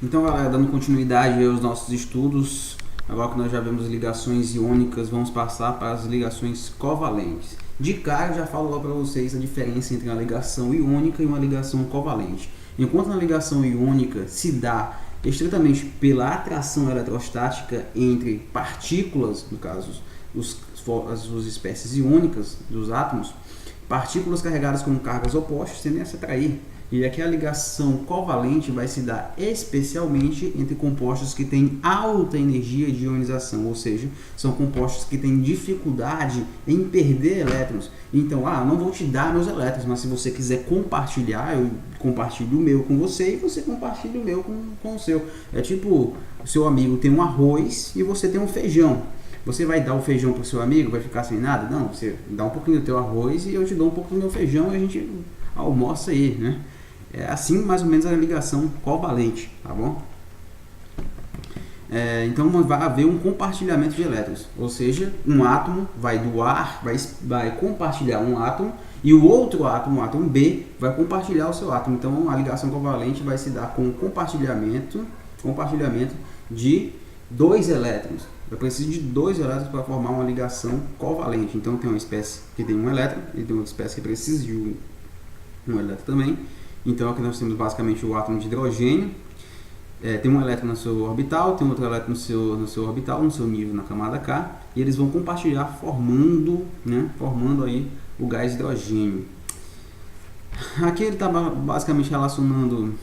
Então, galera, dando continuidade aos nossos estudos, agora que nós já vemos ligações iônicas, vamos passar para as ligações covalentes. De cara, já falo lá para vocês a diferença entre uma ligação iônica e uma ligação covalente. Enquanto na ligação iônica se dá estritamente pela atração eletrostática entre partículas, no caso, as espécies iônicas dos átomos, partículas carregadas com cargas opostas tendem a se atrair. E aqui a ligação covalente vai se dar especialmente entre compostos que têm alta energia de ionização, ou seja, são compostos que têm dificuldade em perder elétrons. Então, não vou te dar meus elétrons, mas se você quiser compartilhar, eu compartilho o meu com você e você compartilha o meu com o seu. É tipo, o seu amigo tem um arroz e você tem um feijão. Você vai dar o feijão para o seu amigo, vai ficar sem nada? Não, você dá um pouquinho do teu arroz e eu te dou um pouquinho do meu feijão e a gente almoça aí, né? É assim mais ou menos a ligação covalente, tá bom? Então vai haver um compartilhamento de elétrons, ou seja, um átomo vai doar, vai compartilhar um átomo e o outro átomo, o átomo B, vai compartilhar o seu átomo. Então a ligação covalente vai se dar com compartilhamento de dois elétrons. Eu preciso de dois elétrons para formar uma ligação covalente. Então tem uma espécie que tem um elétron e tem outra espécie que precisa de um elétron também. Então aqui nós temos basicamente o átomo de hidrogênio, tem um elétron no seu orbital, tem outro elétron no seu orbital, no seu nível na camada K, e eles vão compartilhar formando aí o gás hidrogênio. Aqui ele está basicamente relacionando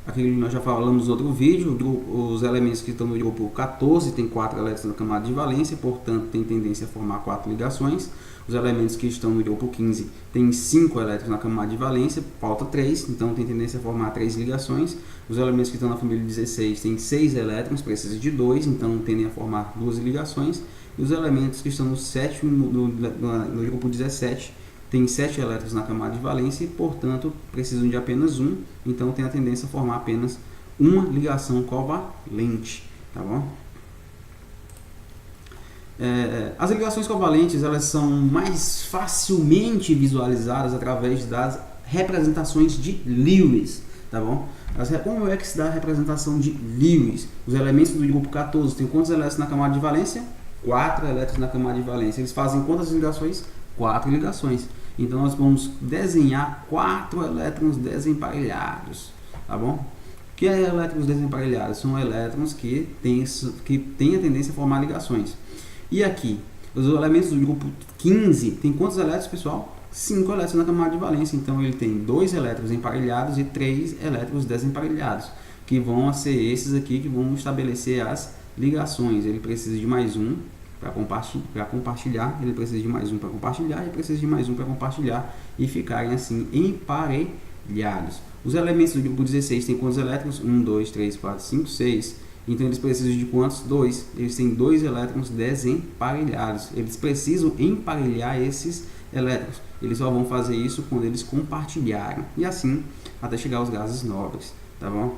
aquilo que nós já falamos no outro vídeo, os elementos que estão no grupo 14 tem 4 elétrons na camada de valência, portanto tem tendência a formar 4 ligações. Os elementos que estão no grupo 15 tem 5 elétrons na camada de valência, falta 3, então tem tendência a formar 3 ligações. Os elementos que estão na família 16 tem 6 elétrons, precisa de 2, então tendem a formar 2 ligações. E os elementos que estão no grupo 17 tem 7 elétrons na camada de valência e, portanto, precisam de apenas 1, então tem a tendência a formar apenas uma ligação covalente, tá bom? As ligações covalentes elas são mais facilmente visualizadas através das representações de Lewis, tá bom? Como é que se dá a representação de Lewis? Os elementos do grupo 14 têm quantos elétrons na camada de valência? 4 elétrons na camada de valência. Eles fazem quantas ligações? 4 ligações. Então nós vamos desenhar 4 elétrons desemparelhados, tá bom? O que é elétrons desemparelhados? São elétrons que têm a tendência a formar ligações. E aqui, os elementos do grupo 15 tem quantos elétrons, pessoal? 5 elétrons na camada de valência. Então ele tem 2 elétrons emparelhados e 3 elétrons desemparelhados, que vão ser esses aqui que vão estabelecer as ligações. Ele precisa de mais um para compartilhar, ele precisa de mais um para compartilhar e precisa de mais um para compartilhar e ficarem assim emparelhados. Os elementos do grupo 16 têm quantos elétrons? 1, 2, 3, 4, 5, 6. Então eles precisam de quantos? 2. Eles têm 2 elétrons desemparelhados. Eles precisam emparelhar esses elétrons. Eles só vão fazer isso quando eles compartilharem. E assim até chegar aos gases nobres, tá bom?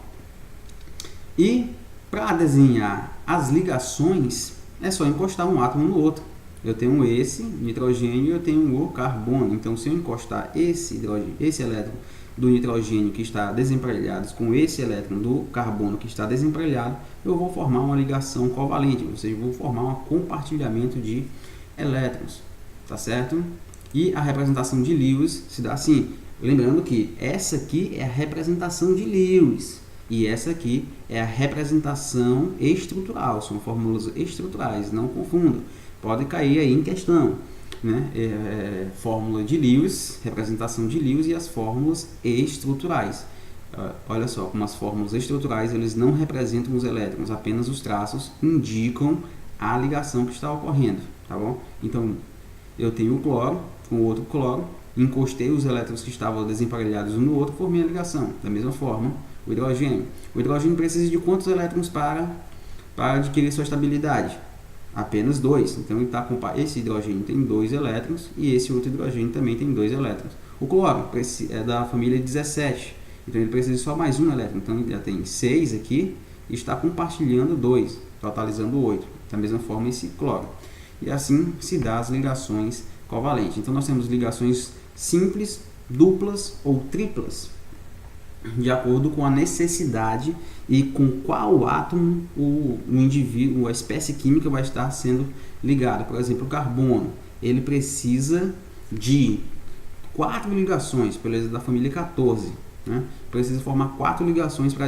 E para desenhar as ligações é só encostar um átomo no outro. Eu tenho esse nitrogênio e eu tenho o carbono. Então, se eu encostar esse elétron do nitrogênio que está desemparelhado com esse elétron do carbono que está desemparelhado, eu vou formar uma ligação covalente, ou seja, vou formar um compartilhamento de elétrons, tá certo? E a representação de Lewis se dá assim. Lembrando que essa aqui é a representação de Lewis. E essa aqui é a representação estrutural, são fórmulas estruturais, não confunda, pode cair aí em questão, né? Fórmula de Lewis, representação de Lewis e as fórmulas estruturais. Olha só, como as fórmulas estruturais eles não representam os elétrons, apenas os traços indicam a ligação que está ocorrendo, tá bom? Então, eu tenho o cloro com outro cloro, encostei os elétrons que estavam desemparelhados um no outro, formei a ligação. Da mesma forma, o hidrogênio precisa de quantos elétrons para adquirir sua estabilidade? Apenas 2. Então esse hidrogênio tem 2 elétrons e esse outro hidrogênio também tem 2 elétrons. O cloro é da família 17, então ele precisa de só mais um elétron. Então ele já tem 6 aqui e está compartilhando 2, totalizando 8. Da mesma forma esse cloro. E assim se dá as ligações covalentes. Então nós temos ligações simples, duplas ou triplas. de acordo com a necessidade e com qual átomo o indivíduo, a espécie química vai estar sendo ligada. Por exemplo, o carbono, ele precisa de 4 ligações, beleza, da família 14, né? Precisa formar 4 ligações para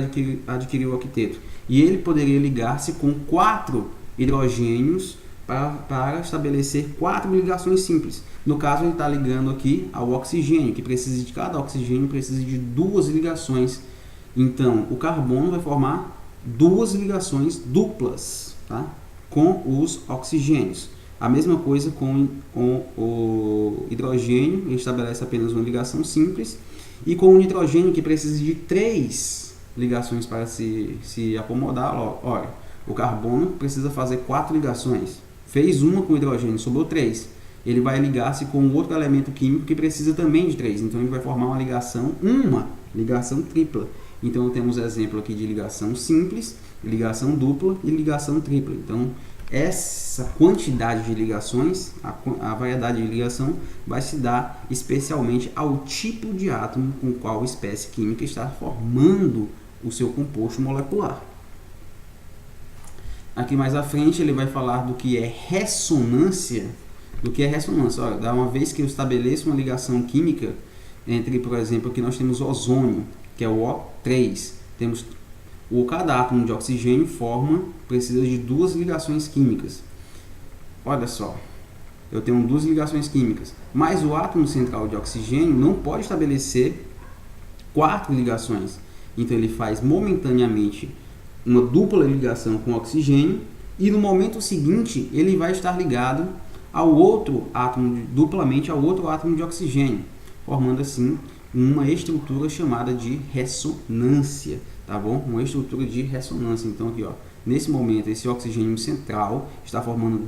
adquirir o octeto. E ele poderia ligar-se com 4 hidrogênios para estabelecer 4 ligações simples. No caso, ele está ligando aqui ao oxigênio, que precisa de cada oxigênio, precisa de 2 ligações. Então, o carbono vai formar 2 ligações duplas, tá? Com os oxigênios. A mesma coisa com o hidrogênio, ele estabelece apenas uma ligação simples. E com o nitrogênio, que precisa de 3 ligações para se acomodar, olha, o carbono precisa fazer 4 ligações. Fez uma com o hidrogênio, sobrou 3. Ele vai ligar-se com outro elemento químico que precisa também de 3. Então, ele vai formar uma ligação tripla. Então, temos exemplo aqui de ligação simples, ligação dupla e ligação tripla. Então, essa quantidade de ligações, a variedade de ligação, vai se dar especialmente ao tipo de átomo com qual a espécie química está formando o seu composto molecular. Aqui mais à frente ele vai falar do que é ressonância. Olha, uma vez que eu estabeleço uma ligação química entre, por exemplo, aqui nós temos ozônio, que é o O3. Cada átomo de oxigênio precisa de 2 ligações químicas. Olha só, eu tenho 2 ligações químicas, mas o átomo central de oxigênio não pode estabelecer 4 ligações. Então ele faz momentaneamente uma dupla ligação com o oxigênio e no momento seguinte ele vai estar ligado ao outro átomo, duplamente ao outro átomo de oxigênio, formando assim uma estrutura chamada de ressonância, tá bom? Uma estrutura de ressonância. Então aqui, ó, nesse momento esse oxigênio central está formando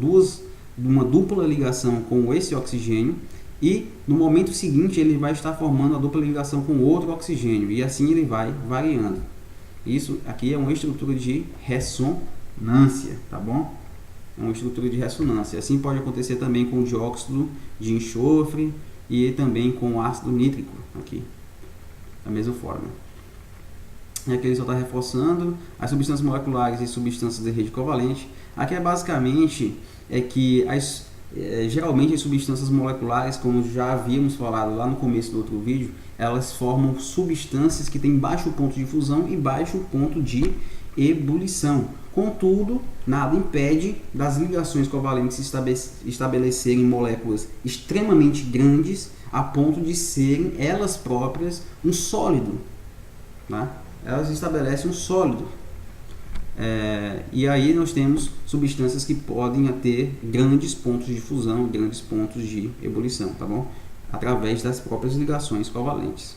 uma dupla ligação com esse oxigênio e no momento seguinte ele vai estar formando a dupla ligação com outro oxigênio e assim ele vai variando. Isso aqui é uma estrutura de ressonância, tá bom? É uma estrutura de ressonância. Assim pode acontecer também com o dióxido de enxofre e também com o ácido nítrico, aqui, da mesma forma. E aqui ele só está reforçando as substâncias moleculares e substâncias de rede covalente. Aqui é basicamente que geralmente as substâncias moleculares, como já havíamos falado lá no começo do outro vídeo, elas formam substâncias que têm baixo ponto de fusão e baixo ponto de ebulição. Contudo, nada impede das ligações covalentes se estabelecerem moléculas extremamente grandes a ponto de serem elas próprias um sólido, né? Elas estabelecem um sólido. E aí nós temos substâncias que podem ter grandes pontos de fusão, grandes pontos de ebulição, tá bom? Através das próprias ligações covalentes,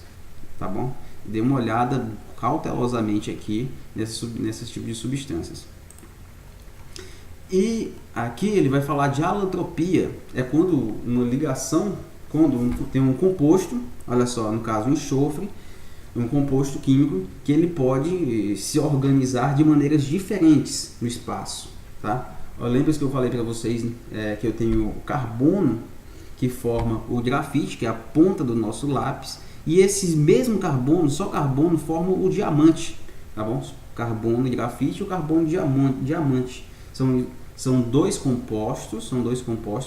tá bom? Dê uma olhada cautelosamente aqui nesses tipos de substâncias. E aqui ele vai falar de alotropia, é quando uma ligação, quando tem um composto, olha só, no caso o enxofre, um composto químico que ele pode se organizar de maneiras diferentes no espaço, tá? Lembra que eu falei para vocês que eu tenho o carbono que forma o grafite, que é a ponta do nosso lápis, e esse mesmo carbono, só carbono, forma o diamante, tá bom? Carbono e grafite e o carbono diamante. São dois compostos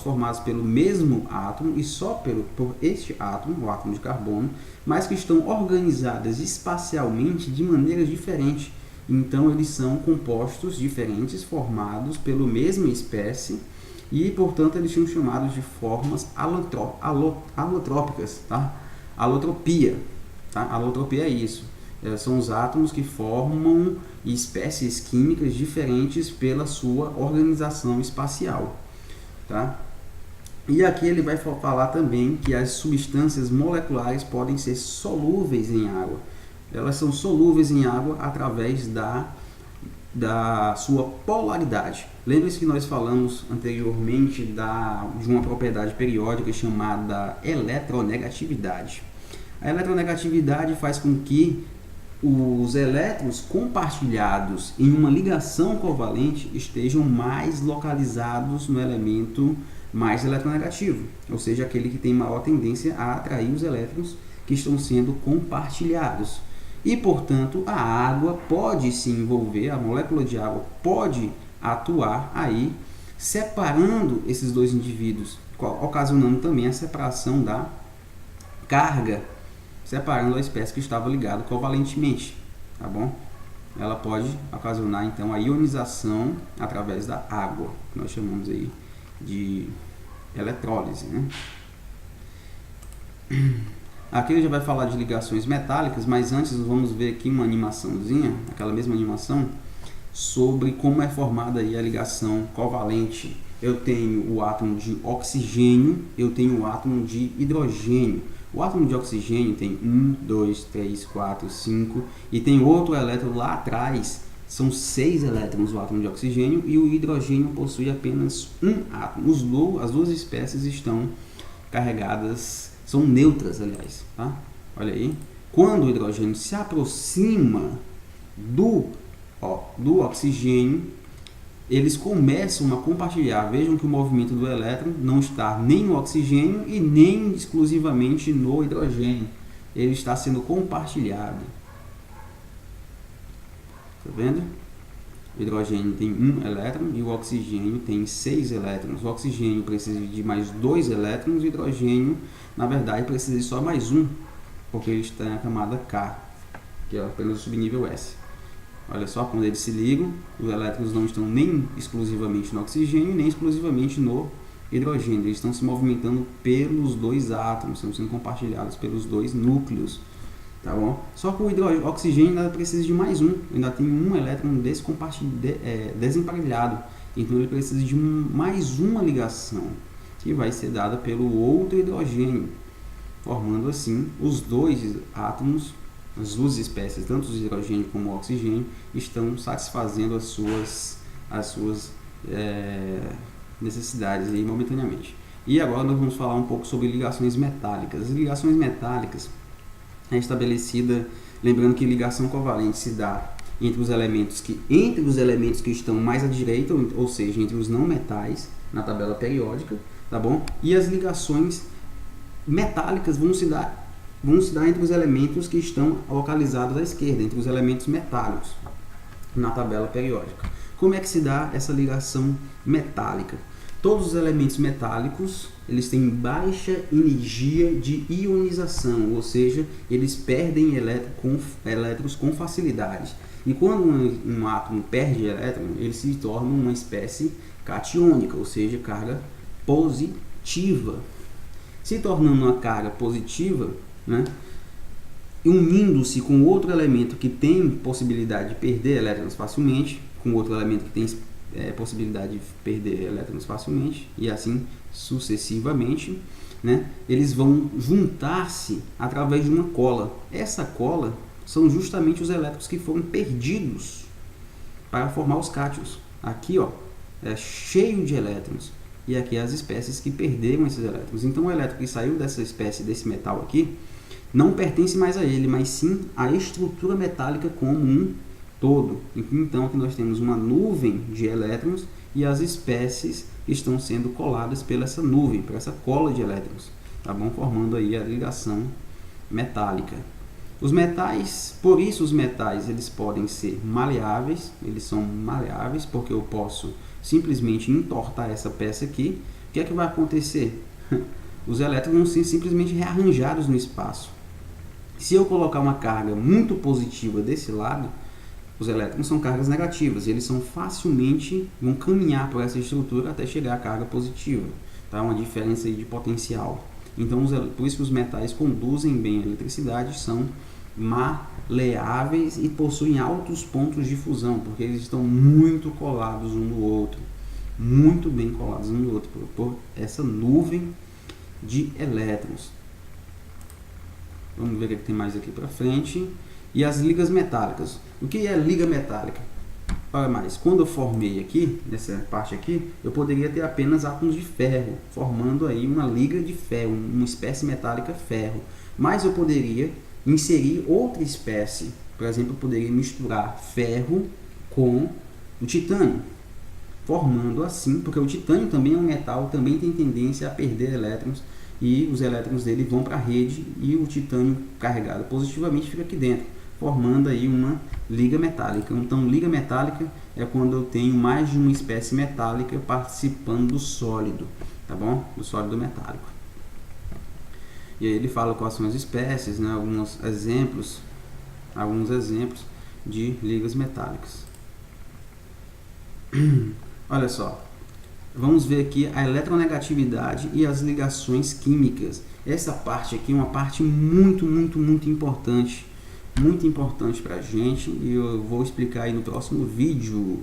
formados pelo mesmo átomo e só por este átomo, o átomo de carbono, mas que estão organizadas espacialmente de maneiras diferentes. Então eles são compostos diferentes formados pela mesma espécie e, portanto, eles são chamados de formas alotrópicas, tá? Alotropia, tá? Alotropia é isso. São os átomos que formam espécies químicas diferentes pela sua organização espacial, tá? E aqui ele vai falar também que as substâncias moleculares podem ser solúveis em água. Elas são solúveis em água através da sua polaridade. Lembre-se que nós falamos anteriormente de uma propriedade periódica chamada eletronegatividade. A eletronegatividade faz com que os elétrons compartilhados em uma ligação covalente estejam mais localizados no elemento mais eletronegativo, ou seja, aquele que tem maior tendência a atrair os elétrons que estão sendo compartilhados. e, portanto, a água pode se envolver, a molécula de água pode atuar aí, separando esses dois indivíduos, ocasionando também a separação da carga, separando a espécie que estava ligada covalentemente, tá bom? Ela pode ocasionar então a ionização através da água, que nós chamamos aí de eletrólise, né? Aqui ele já vai falar de ligações metálicas, mas antes vamos ver aqui uma animaçãozinha, aquela mesma animação, sobre como é formada aí a ligação covalente. Eu tenho o átomo de oxigênio, eu tenho o átomo de hidrogênio. O átomo de oxigênio tem 1, 2, 3, 4, 5 e tem outro elétron lá atrás, são 6 elétrons o átomo de oxigênio, e o hidrogênio possui apenas um átomo. As duas espécies estão carregadas, são neutras, aliás, tá? Olha aí, quando o hidrogênio se aproxima do oxigênio, eles começam a compartilhar. Vejam que o movimento do elétron não está nem no oxigênio e nem exclusivamente no hidrogênio, ele está sendo compartilhado. Tá vendo? O hidrogênio tem um elétron e o oxigênio tem 6 elétrons. O oxigênio precisa de mais 2 elétrons, o hidrogênio, na verdade, precisa de só mais um, porque ele está na camada K, que é apenas o subnível S. Olha só, quando eles se ligam, os elétrons não estão nem exclusivamente no oxigênio, nem exclusivamente no hidrogênio. Eles estão se movimentando pelos dois átomos, estão sendo compartilhados pelos dois núcleos. Tá bom? Só que o oxigênio ainda precisa de mais um, ainda tem um elétron desemparelhado. Então ele precisa de mais uma ligação, que vai ser dada pelo outro hidrogênio, formando assim os dois átomos. As duas espécies, tanto o hidrogênio como o oxigênio, estão satisfazendo as suas necessidades aí, momentaneamente. E agora nós vamos falar um pouco sobre ligações metálicas. As ligações metálicas é estabelecida, lembrando que ligação covalente se dá entre os elementos que estão mais à direita, ou seja, entre os não metais na tabela periódica, tá bom? E as ligações metálicas vão se dar entre os elementos que estão localizados à esquerda, entre os elementos metálicos na tabela periódica. Como é que se dá essa ligação metálica? Todos os elementos metálicos, eles têm baixa energia de ionização, ou seja, eles perdem elétrons com facilidade. E quando um átomo perde elétron, ele se torna uma espécie catiônica, ou seja, carga positiva. Se tornando uma carga positiva, né, unindo-se com outro elemento que tem possibilidade de perder elétrons facilmente, com outro elemento que tem possibilidade de perder elétrons facilmente, e assim sucessivamente, né, eles vão juntar-se através de uma cola. Essa cola são justamente os elétrons que foram perdidos para formar os cátions. Aqui, ó, é cheio de elétrons, e aqui as espécies que perderam esses elétrons. Então o elétron que saiu dessa espécie, desse metal aqui, não pertence mais a ele, mas sim à estrutura metálica como um todo. Então aqui nós temos uma nuvem de elétrons e as espécies estão sendo coladas pela essa nuvem, por essa cola de elétrons, tá bom? Formando aí a ligação metálica. Os metais, por isso os metais, eles podem ser maleáveis, eles são maleáveis porque eu posso simplesmente entortar essa peça aqui. O que é que vai acontecer? Os elétrons vão ser simplesmente rearranjados no espaço. Se eu colocar uma carga muito positiva desse lado, os elétrons são cargas negativas, eles são facilmente, vão caminhar por essa estrutura até chegar à carga positiva, tá? Uma diferença aí de potencial. Então, por isso que os metais conduzem bem a eletricidade, são maleáveis e possuem altos pontos de fusão, porque eles estão muito colados um no outro, muito bem colados um no outro, por essa nuvem de elétrons. Vamos ver o que tem mais aqui para frente. E as ligas metálicas. O que é liga metálica? Olha mais, quando eu formei aqui, nessa parte aqui, eu poderia ter apenas átomos de ferro, formando aí uma liga de ferro, uma espécie metálica ferro. Mas eu poderia inserir outra espécie. Por exemplo, eu poderia misturar ferro com o titânio, formando assim, porque o titânio também é um metal, também tem tendência a perder elétrons, e os elétrons dele vão para a rede e o titânio carregado positivamente fica aqui dentro. formando aí uma liga metálica. Então, liga metálica é quando eu tenho mais de uma espécie metálica participando do sólido, tá bom? Do sólido metálico. E aí ele fala quais são as espécies, né? Alguns exemplos de ligas metálicas. Olha só, vamos ver aqui a eletronegatividade e as ligações químicas. Essa parte aqui é uma parte muito importante para a gente, e eu vou explicar aí no próximo vídeo.